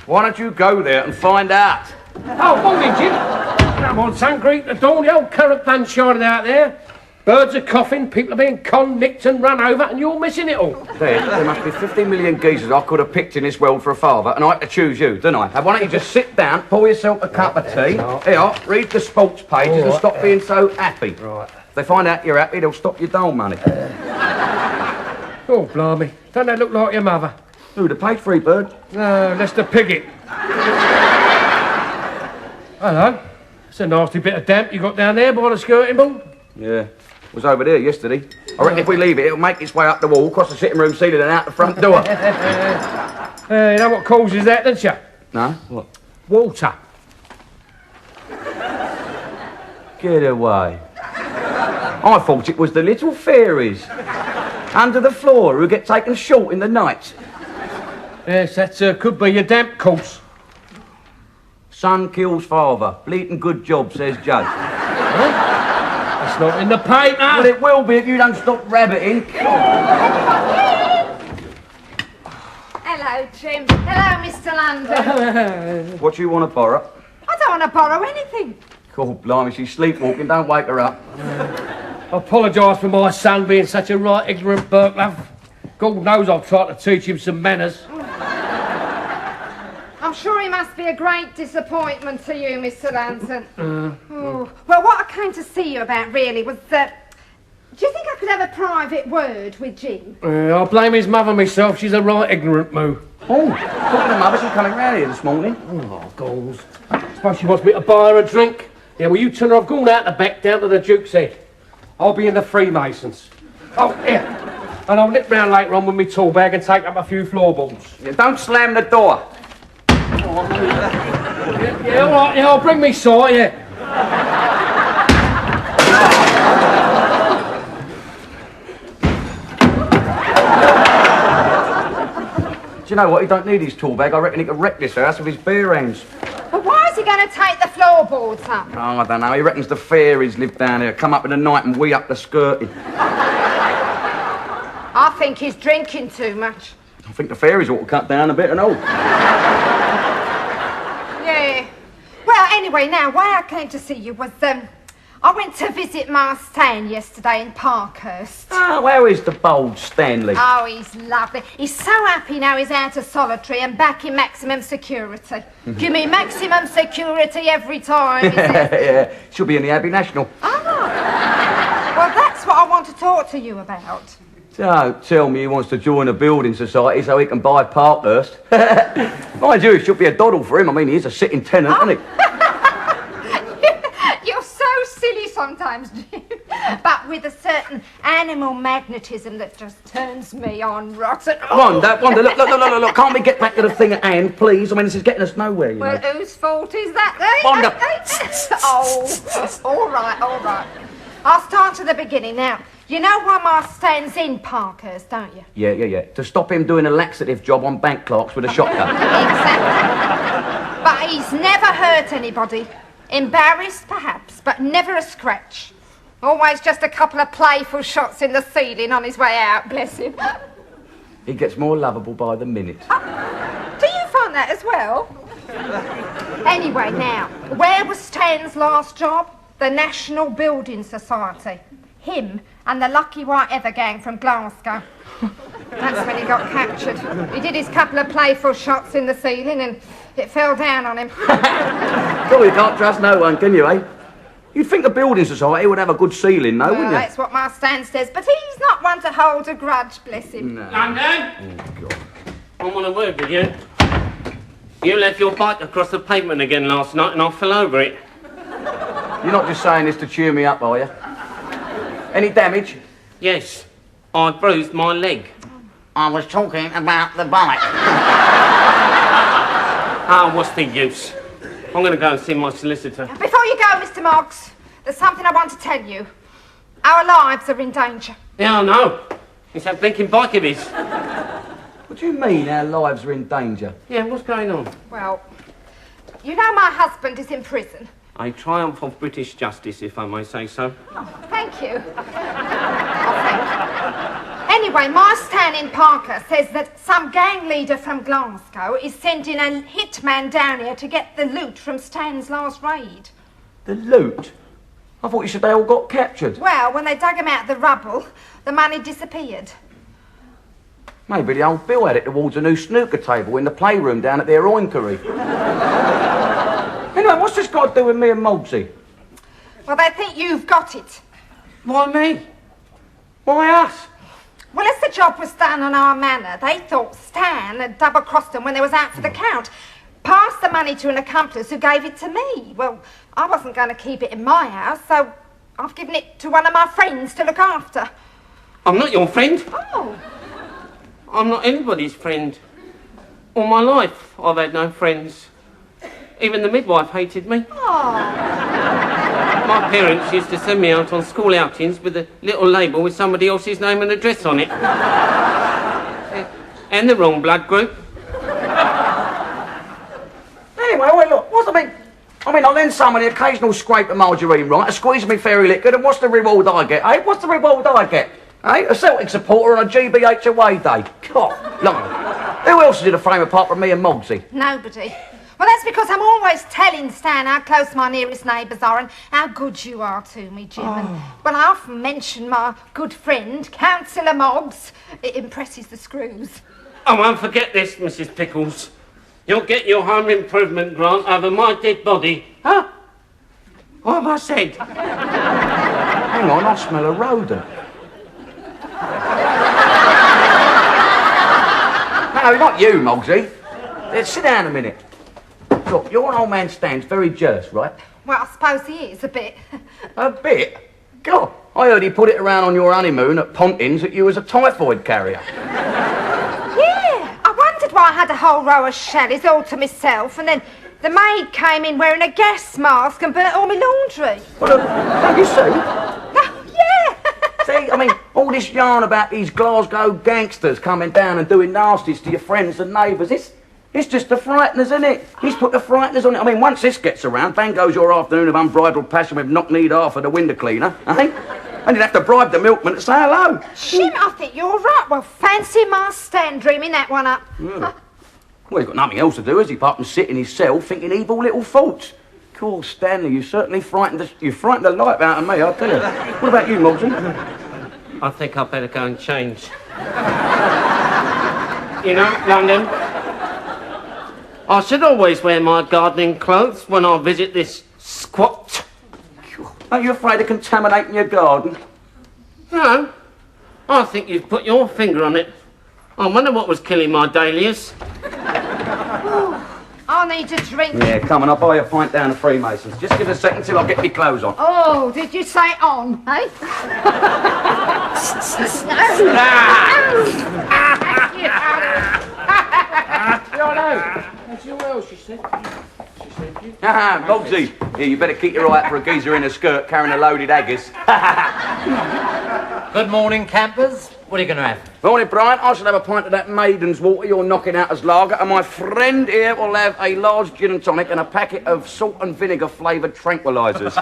Why don't you go there and find out? Oh, morning, Jim. Come on, son, greet the dawn. The old currant bun's shining out there. Birds are coughing, people are being conned, nicked and run over, and you're missing it all. There must be 50 million geezers I could have picked in this world for a father, and I had to choose you, didn't I? Now, why don't you just sit down, pour yourself a cup of tea, here, read the sports pages and stop being so happy. Right. If they find out you're happy, they'll stop your dole money. Oh, blimey. Don't they look like your mother? Who, the paid-free bird? No, Lester Piggott. Hello. It's a nasty bit of damp you got down there by the skirting board. Yeah. Was over there yesterday. I reckon if we leave it, it'll make its way up the wall, across the sitting room ceiling and out the front door. You know what causes that, don't you? No? What? Water. Get away. I thought it was the little fairies under the floor who get taken short in the night. Yes, that could be your damp course. Son kills father. Bleating good job, says Judge. Huh? It's not in the paper. Well, it will be if you don't stop rabbiting. Hello, Jim. Hello, Mr. London. What do you want to borrow? I don't want to borrow anything. Oh, blimey, she's sleepwalking. Don't wake her up. I apologise for my son being such a right ignorant burglar. God knows I've tried to teach him some manners. I'm sure he must be a great disappointment to you, Mr. Lantern. Oh. Well, what I came to see you about, really, was that... do you think I could have a private word with Jim? I blame his mother myself. She's a right ignorant moo. Oh, talking to mother, she's coming round here this morning. Oh, goals. I suppose she wants me to buy her a drink. Yeah, well, you tell her I've gone out the back down to the Duke's Head. I'll be in the Freemasons. Oh, here. And I'll nip round later on with my tool bag and take up a few floorboards. Yeah, don't slam the door. Yeah, all right, yeah, I'll bring me saw, yeah. Do you know what? He don't need his tool bag. I reckon he could wreck this house with his bare hands. But why is he going to take the floorboards up? Oh, I don't know. He reckons the fairies live down here, come up in the night and wee up the skirting. I think he's drinking too much. I think the fairies ought to cut down a bit and all. Yeah. Well, anyway, now, why I came to see you was, I went to visit my Stan yesterday in Parkhurst. Ah, where is the bold Stanley? Oh, he's lovely. He's so happy now he's out of solitary and back in maximum security. Give me maximum security every time, he says. Yeah, she'll be in the Abbey National. Oh. Well, that's what I want to talk to you about. Don't tell me he wants to join a building society so he can buy Parkhurst. Mind you, it should be a doddle for him. I mean, he is a sitting tenant, isn't he? You're so silly sometimes, Jim. But with a certain animal magnetism that just turns me on rocks and... Wanda, look. Can't we get back to the thing at hand, please? I mean, this is getting us nowhere, you Well, know. whose fault is that, then? Wanda! Oh, all right. I'll start at the beginning now. You know why my Stan's in Parkhurst, don't you? Yeah. To stop him doing a laxative job on bank clerks with a shotgun. Exactly. But he's never hurt anybody. Embarrassed, perhaps, but never a scratch. Always just a couple of playful shots in the ceiling on his way out, bless him. He gets more lovable by the minute. Do you find that as well? Anyway, now, where was Stan's last job? The National Building Society. Him and the Lucky White Ever gang from Glasgow. That's when he got captured. He did his couple of playful shots in the ceiling and it fell down on him. God, you can't trust no one, can you, eh? You'd think the building society would have a good ceiling, though, wouldn't you? That's what my Stan says, but he's not one to hold a grudge, bless him. No. London? Oh, God. I want a word with you. You left your bike across the pavement again last night and I fell over it. You're not just saying this to cheer me up, are you? Any damage? Yes, I bruised my leg. I was talking about the bike. Ah, what's the use? I'm going to go and see my solicitor. Before you go, Mr. Moggs, there's something I want to tell you. Our lives are in danger. Yeah, I know. It's that blinking bike of his. What do you mean our lives are in danger? Yeah, what's going on? Well, you know my husband is in prison. A triumph of British justice, if I may say so. Oh, thank you. Oh, thank you. Anyway, my Stan in Parker says that some gang leader from Glasgow is sending a hitman down here to get the loot from Stan's last raid. The loot? I thought you said they all got captured. Well, when they dug him out of the rubble, the money disappeared. Maybe the old Bill had it towards a new snooker table in the playroom down at their oinkery. Anyway, what's this got to do with me and Mogsy? Well, they think you've got it. Why me? Why us? Well, as the job was done on our manor, they thought Stan had double-crossed them when they was out for the count. Passed the money to an accomplice who gave it to me. Well, I wasn't going to keep it in my house, so I've given it to one of my friends to look after. I'm not your friend. Oh. I'm not anybody's friend. All my life, I've had no friends. Even the midwife hated me. Oh. My parents used to send me out on school outings with a little label with somebody else's name and address on it. And the wrong blood group. Anyway, wait, look, what's I mean, I lend someone the occasional scrape of margarine, right? A squeeze of me fairy liquid, and what's the reward I get, eh? What's the reward I get? Eh? A Celtic supporter on a GBH away day. God, Lord. Who else is in the frame apart from me and Mogsy? Nobody. Well, that's because I'm always telling Stan how close my nearest neighbours are and how good you are to me, Jim. And when I often mention my good friend, Councillor Moggs, it impresses the screws. I won't forget this, Mrs. Pickles. You'll get your home improvement grant over my dead body. Huh? What have I said? Hang on, I smell a rodent. No, not you, Mogsy. Sit down a minute. Look, your old man Stan's very jealous, right? Well, I suppose he is, a bit. A bit? God, I heard he put it around on your honeymoon at Pontins that you was a typhoid carrier. Yeah, I wondered why I had a whole row of shallies all to myself, and then the maid came in wearing a gas mask and burnt all my laundry. Well, don't you see? Oh, yeah. See, I mean, all this yarn about these Glasgow gangsters coming down and doing nasties to your friends and neighbours, it's just the frighteners, isn't it? He's put the frighteners on it. I mean, once this gets around, bang goes your afternoon of unbridled passion with knock-kneed half of the window cleaner, eh? And you'd have to bribe the milkman to say hello. Jim, I think you're right. Well, fancy my Stan dreaming that one up. Yeah. Well, he's got nothing else to do, has he, apart from sit in his cell thinking evil little thoughts. Cool, Stanley, you certainly frightened the life out of me, I'll tell you. What about you, Mogsy? I think I'd better go and change. You know, London, I should always wear my gardening clothes when I visit this squat. Aren't you afraid of contaminating your garden? No, I think you've put your finger on it. I wonder what was killing my dahlias. I need a drink. Yeah, come on, I'll buy you a pint down the Freemasons. Just give us a second till I get my clothes on. Oh, did you say on, eh? As you well, she said. Ah, Mogsy. Yeah, you better keep your eye out for a geezer in a skirt carrying a loaded haggis. Good morning, campers. What are you going to have? Morning, Brian. I shall have a pint of that maiden's water you're knocking out as lager, and my friend here will have a large gin and tonic and a packet of salt and vinegar flavoured tranquilizers.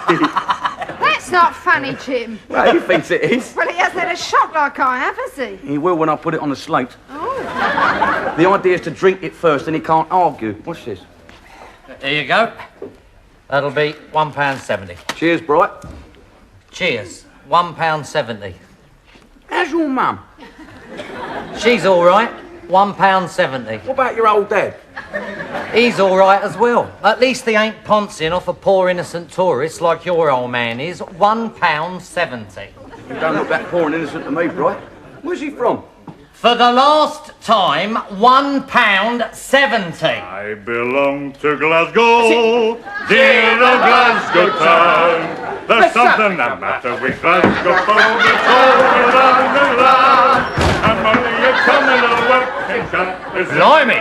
That's not funny, Jim. Well, he thinks it is. Well, he hasn't had a shock like I have, has he? He will when I put it on the slate. Oh. The idea is to drink it first, and he can't argue. What's this? There you go. That'll be £1.70. Cheers, Bright. Cheers. £1.70. How's your mum? She's all right. £1.70. What about your old dad? He's all right as well. At least they ain't pouncing off a poor innocent tourist like your old man is. £1.70. You don't look that poor and innocent to me, Bright. Where's he from? For the last time, £1.70. I belong to Glasgow, dear old Glasgow town. There's something the matter with Glasgow, folks, it's all around the land. And money you coming to work and shop is Blimey.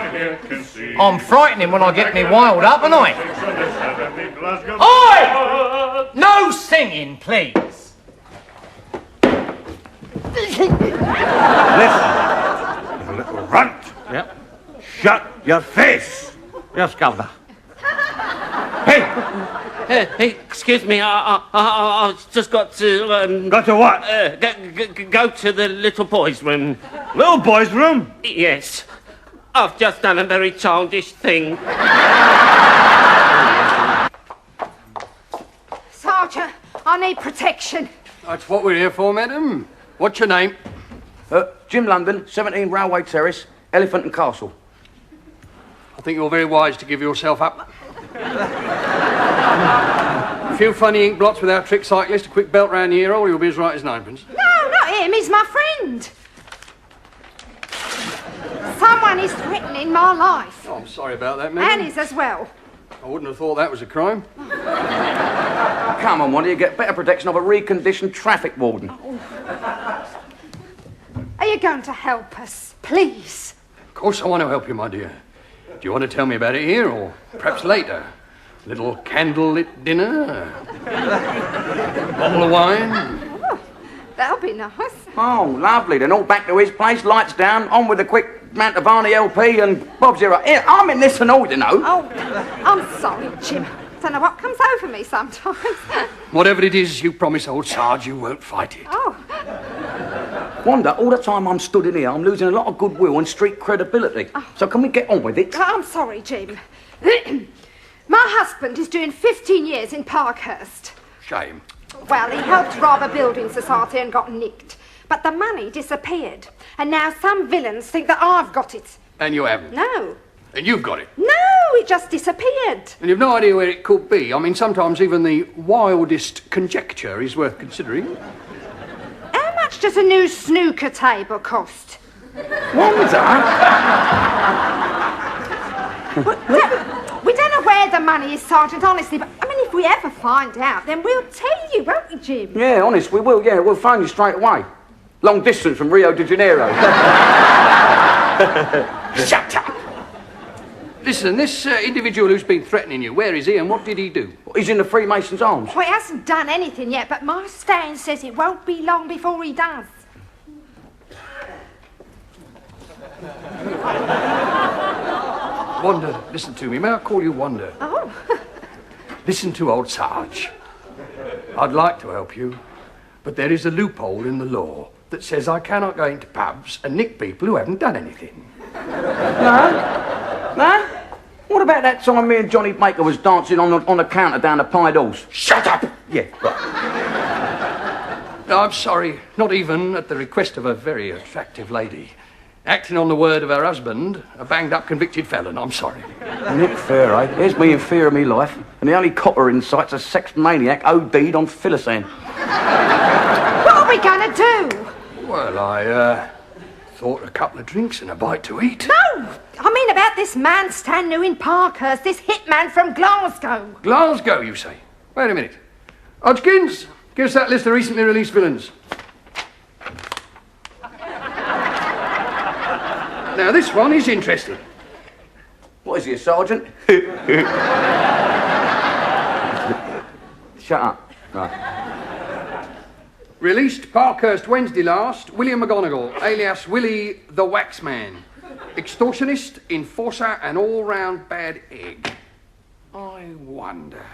I'm frightening when I get me wild up, and I. Oi! No singing, please. Listen, you little runt. Yep. Shut your face. Yes, Governor. Hey, Excuse me, I've just got to... Got to what? Go to the little boy's room. Little boy's room? Yes. I've just done a very childish thing. Sergeant, I need protection. That's what we're here for, madam. What's your name? Jim London, 17 Railway Terrace, Elephant and Castle. I think you're very wise to give yourself up. A few funny ink blots with our trick cyclist, a quick belt round the ear hole, you'll be as right as ninepence. No, not him. He's my friend. Someone is threatening my life. Oh, I'm sorry about that, madam. Annie's as well. I wouldn't have thought that was a crime. Come on, Wanda, you get better protection of a reconditioned traffic warden. Are you going to help us, please? Of course I want to help you, my dear. Do you want to tell me about it here, or perhaps later? Little candle-lit dinner? Bottle of wine? That'll be nice. Oh, lovely. Then all back to his place, lights down, on with the quick Mantovani LP and Bob's here. Here, I'm in this and all, you know. Oh, I'm sorry, Jim. Don't know what comes over me sometimes. Whatever it is, you promise old Sarge you won't fight it. Oh, Wanda, all the time I'm stood in here, I'm losing a lot of goodwill and street credibility. So can we get on with it? I'm sorry, Jim. My husband is doing 15 years in Parkhurst. Shame. Well, he helped rob a building society and got nicked. But the money disappeared. And now some villains think that I've got it. And you haven't? No. And you've got it? No, it just disappeared. And you've no idea where it could be? I mean, sometimes even the wildest conjecture is worth considering. How much does a new snooker table cost? Wanda? We don't know where the money is, Sergeant, honestly, but I mean, if we ever find out, then we'll tell you, won't we, Jim? Yeah, honest, we will, yeah. We'll phone you straight away. Long distance from Rio de Janeiro. Shut up. Listen, this individual who's been threatening you, where is he and what did he do? He's in the Freemasons' arms. Well, he hasn't done anything yet, but my Stan says it won't be long before he does. Wanda, listen to me. May I call you Wanda? Oh. Listen to old Sarge. I'd like to help you, but there is a loophole in the law that says I cannot go into pubs and nick people who haven't done anything. No? What about that time me and Johnny Baker was dancing on the counter down the Pied Horse? Shut up! Yeah, right. No, I'm sorry. Not even at the request of a very attractive lady. Acting on the word of her husband, a banged-up convicted felon. I'm sorry. Nick Fair, eh? Here's me in fear of me life, and the only copper in sight's a sex maniac OD'd on Philistine. What are we going to do? Well, I thought a couple of drinks and a bite to eat. No! I mean about this man Stan new in Parkhurst, this hitman from Glasgow. Glasgow, you say? Wait a minute. Hodgkins, give us that list of recently released villains. Now, this one is interesting. What is he, a sergeant? Shut up. Right. Released Parkhurst Wednesday last, William McGonagall, alias Willie the Waxman. Extortionist, enforcer, and all-round bad egg. I wonder.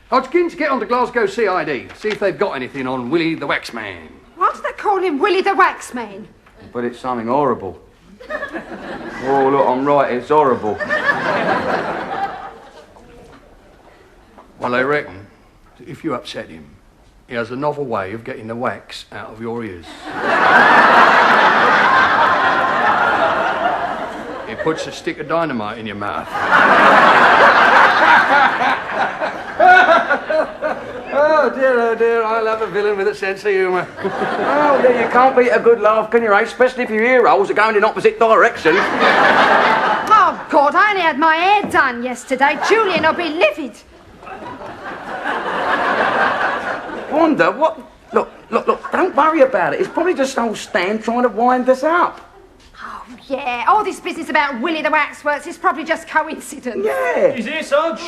Hodgkins, get on to Glasgow CID. See if they've got anything on Willie the Waxman. Why do they call him Willie the Waxman? But it's something horrible. Oh, look, I'm right, it's horrible. Well, I reckon that if you upset him, he has a novel way of getting the wax out of your ears. He puts a stick of dynamite in your mouth. Oh dear, I love a villain with a sense of humour. Oh, yeah, you can't beat a good laugh, can you, eh? Especially if your ear holes are going in opposite directions. Oh, God, I only had my hair done yesterday. Julian will be livid. Wanda, what? Look, don't worry about it. It's probably just old Stan trying to wind us up. Oh, yeah, all this business about Willie the Waxworks is probably just coincidence. Yeah. He's here, Sarge.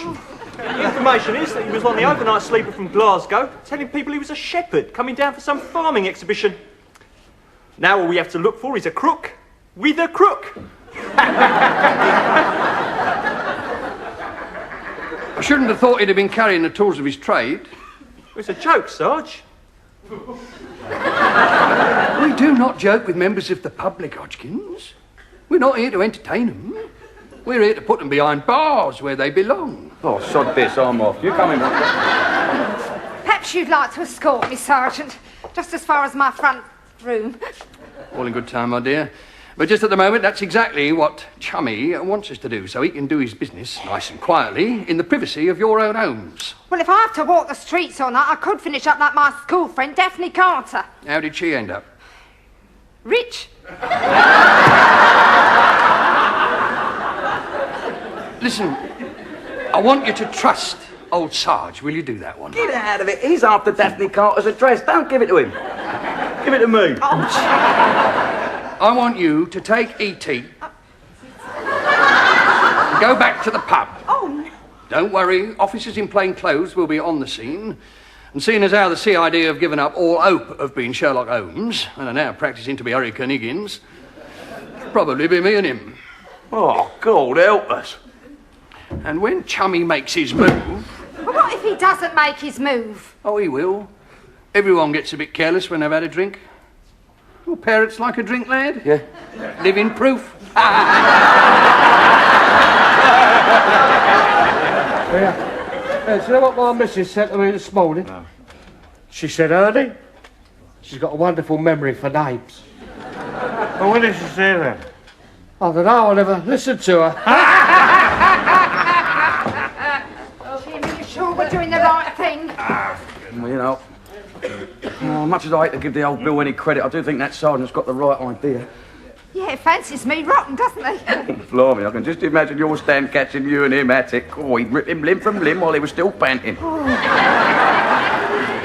The information is that he was on the overnight sleeper from Glasgow, telling people he was a shepherd coming down for some farming exhibition. Now all we have to look for is a crook with a crook. A shouldn't have thought he'd have been carrying the tools of his trade. It's a joke, Sarge. We do not joke with members of the public, Hodgkins. We're not here to entertain them. We're here to put them behind bars where they belong. Oh, sod this, I'm off. You coming back? Perhaps you'd like to escort me, Sergeant, just as far as my front room. All in good time, my dear. But just at the moment, that's exactly what Chummy wants us to do, so he can do his business nice and quietly in the privacy of your own homes. Well, if I have to walk the streets all night, I could finish up like my school friend, Daphne Carter. How did she end up? Rich. Listen, I want you to trust old Sarge. Will you do that one? Get out of it. He's after Daphne Carter's address. Don't give it to him. Give it to me. I want you to take E.T. and go back to the pub. Oh, no. Don't worry, officers in plain clothes will be on the scene. And seeing as how the CID have given up all hope of being Sherlock Holmes and are now practising to be Hurricane Higgins, it'll probably be me and him. Oh, God, help us. And when Chummy makes his move... Well, what if he doesn't make his move? Oh, he will. Everyone gets a bit careless when they've had a drink. Your parents like a drink, lad? Yeah. Living proof. Yeah, do you know what my missus said to me this morning? No. She said, Ernie, she's got a wonderful memory for names. Well, what did she say then? I don't know, I never listened to her. Jimmy, you sure we're doing the right thing? Well, you know, much as I hate to give the old Bill any credit, I do think that sergeant's got the right idea. Yeah, it fancies me rotten, doesn't he? Blimey, I can just imagine your stand catching you and him at it. Oh, he'd rip him limb from limb while he was still panting.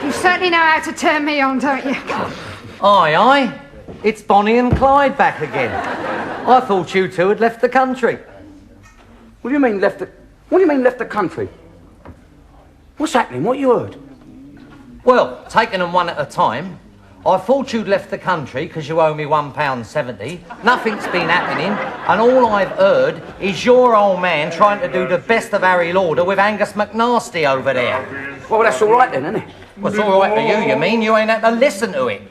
You certainly know how to turn me on, don't you? Aye, aye. It's Bonnie and Clyde back again. I thought you two had left the country. What do you mean left the... What do you mean left the country? What's happening? What you heard? Well, taking them one at a time, I thought you'd left the country because you owe me £1.70. Nothing's been happening, and all I've heard is your old man trying to do the best of Harry Lauder with Angus McNasty over there. Well, that's all right then, isn't it? Well, it's all right for you mean? You ain't had to listen to it.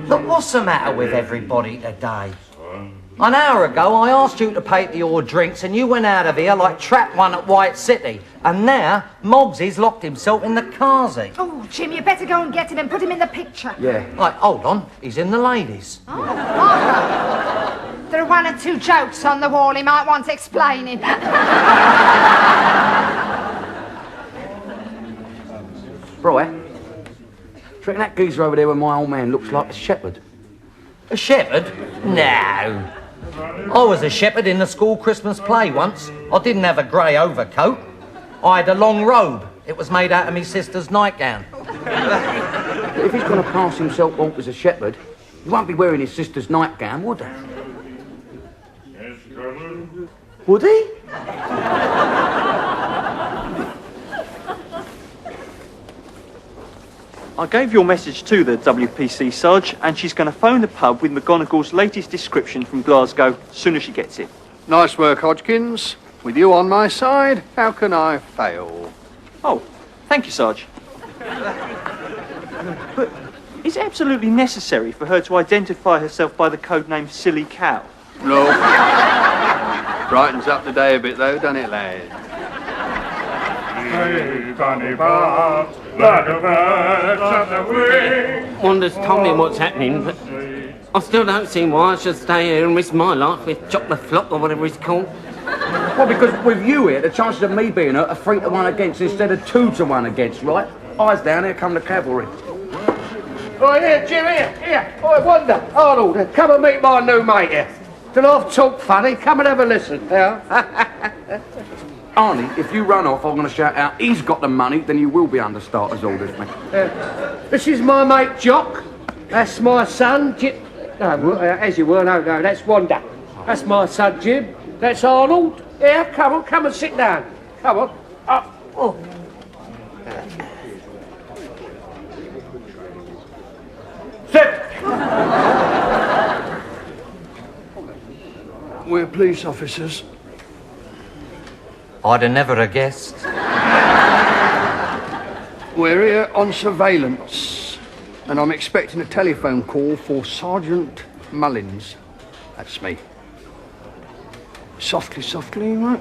Look, what's the matter with everybody today? An hour ago, I asked you to pay for your drinks, and you went out of here like Trap One at White City. And now, Moggsy's locked himself in the car seat. Oh, Jim, you better go and get him and put him in the picture. Yeah. Right, hold on. He's in the ladies. Oh, Martha. There are one or two jokes on the wall he might want explaining. Bro, do you reckon that geezer over there with my old man looks like a shepherd? A shepherd? No. I was a shepherd in the school Christmas play once. I didn't have a grey overcoat. I had a long robe. It was made out of my sister's nightgown. But if he's going to pass himself off as a shepherd, he won't be wearing his sister's nightgown, would he? Yes, Colonel. Would he? I gave your message to the WPC, Sarge, and she's going to phone the pub with McGonagall's latest description from Glasgow as soon as she gets it. Nice work, Hodgkins. With you on my side, how can I fail? Oh, thank you, Sarge. But is it absolutely necessary for her to identify herself by the code name Silly Cow? No. Brightens up the day a bit, though, doesn't it, lad? Hey, bunny part, like a bird on the wing. Wanda's told me what's happening, but I still don't see why I should stay here and risk my life with Chocolate Flop or whatever it's called. Well, because with you here, the chances of me being hurt are 3-1 against instead of 2-1 against, right? Eyes down, here come the cavalry. Oh, here, Jim, here. Oh, Wanda, Arnold, come and meet my new mate here. Don't I've talked funny, come and have a listen, yeah? Arnie, if you run off, I'm going to shout out, he's got the money, then you will be under starter's orders, mate. This is my mate Jock. That's my son, Jim. No, as you were, no, that's Wanda. That's my son, Jim. That's Arnold. Yeah, come and sit down. Come on. Oh. Sit. we're police officers. I'd have never have guessed. We're here on surveillance, and I'm expecting a telephone call for Sergeant Mullins. That's me. Softly, softly, right?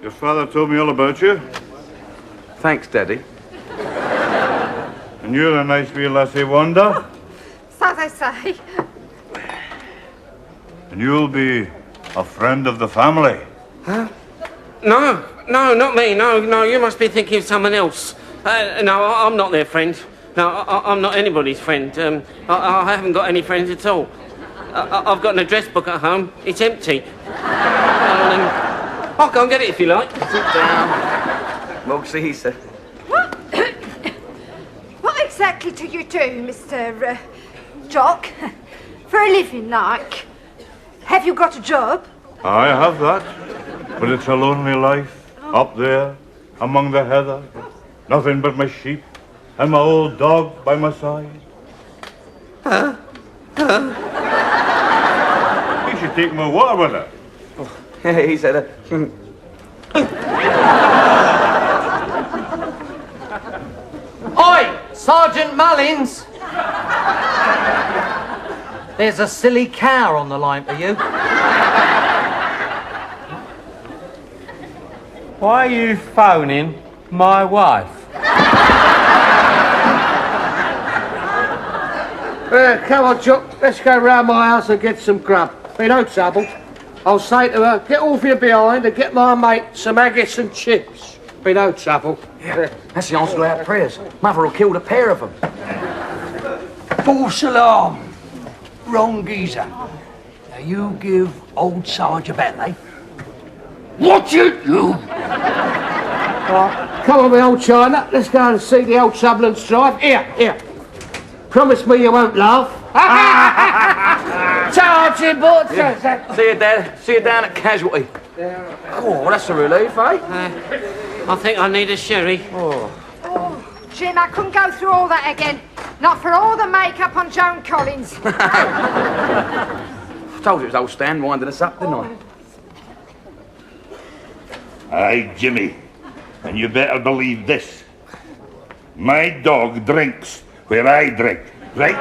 Your father told me all about you. Thanks, Daddy. And you're a nice wee lassie, Wanda. So they say. And you'll be a friend of the family. No, not me. No, you must be thinking of someone else. No, I'm not their friend. No, I'm not anybody's friend. I haven't got any friends at all. I've got an address book at home. It's empty. I'll go and get it if you like. Sit down. Well, see, sir. What exactly do you do, Mr. Jock? For a living, like? Have you got a job? I have that. But it's a lonely life. Up there, among the heather. Nothing but my sheep. And my old dog by my side. You should take my water with her. He said, Oi, Sergeant Mullins! There's a silly cow on the line for you. Why are you phoning my wife? Come on, Chuck. Let's go round my house and get some grub. Be no trouble. I'll say to her, get off your behind and get my mate some haggis and chips. Be no trouble. yeah, that's the answer to our prayers. Mother will kill the pair of them. False alarm. Wrong geezer. Now you give old Sarge a bat, eh? What you do? Right, come on, my old China. Let's go and see the old Sutherland's drive. Here. Promise me you won't laugh. Charging, boys. See you, Dad. See you down at Casualty. Oh, that's a relief, eh? I think I need a sherry. Oh, Jim, I couldn't go through all that again. Not for all the makeup on Joan Collins. I told you it was old Stan winding us up, didn't I? Aye, Jimmy. And you better believe this. My dog drinks where I drink, right?